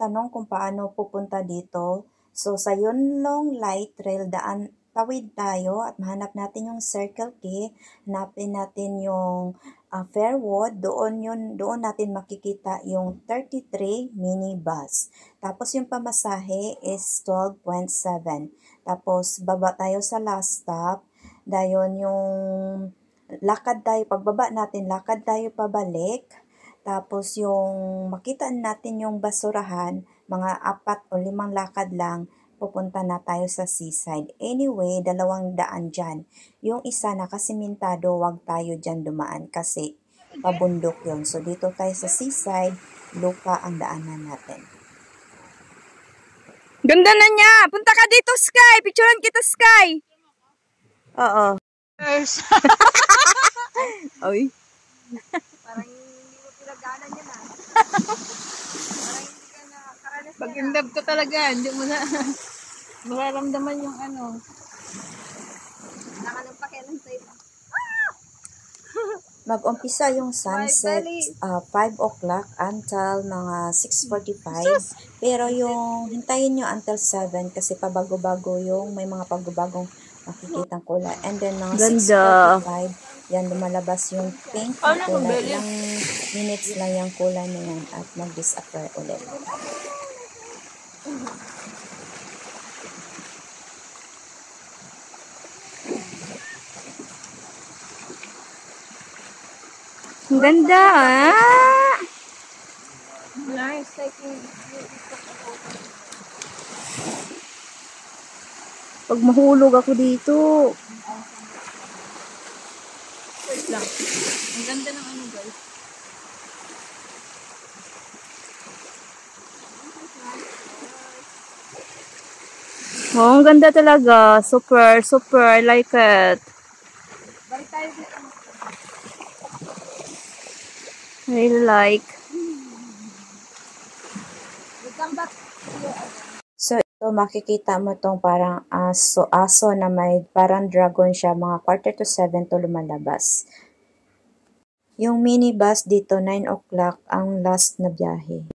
nagtatanong kung paano pupunta dito. So, sa Yunlong Light Trail, tawid tayo at mahanap natin yung Circle K. Hanapin natin yung Fairwood. Doon natin makikita yung 33 minibus. Tapos yung pamasahe is 12.7. Tapos baba tayo sa last stop. Dayon yung lakad tayo, pagbaba natin, lakad tayo pabalik. Tapos yung makita natin yung basurahan, mga 4 o 5 lakad lang, pupunta na tayo sa seaside. Anyway, 2 daan dyan. Yung isa nakasimintado, wag tayo dyan dumaan kasi pabundok yun. So dito tayo sa seaside, lupa ang daanan natin. Ganda na niya! Punta ka dito, Sky! Picturean kita, Sky! Oo. Yes. Oy. Parang hindi mo pinagdaanan yan ah. Parang hindi ka nakakaranas yan. Pag in love ka talaga, hindi mo na mararamdaman yung ano. Wala ka nang pakialam sa'yo. Mag-umpisa yung sunset 5 o'clock until mga 6:45. Pero yung hintayin nyo until 7 kasi pabago-bago yung may mga pagubagong makikitang kulay. And then mga 6:45, yan lumalabas yung pink na kulay. Ilang minutes lang yung kulay na yan at mag-disappear ulit. Ang ganda ah! Nice. Pag mahulog ako dito. Wait lang. Ang ganda ng ano guys. Oh, ang ganda talaga. Super, super. I like it. Balik tayo dito. I really like. We'll come back. So, ito makikita mo tong parang aso na may parang dragon siya. Mga 6:45 to lumalabas. Yung minibus dito, 9 o'clock ang last na biyahe.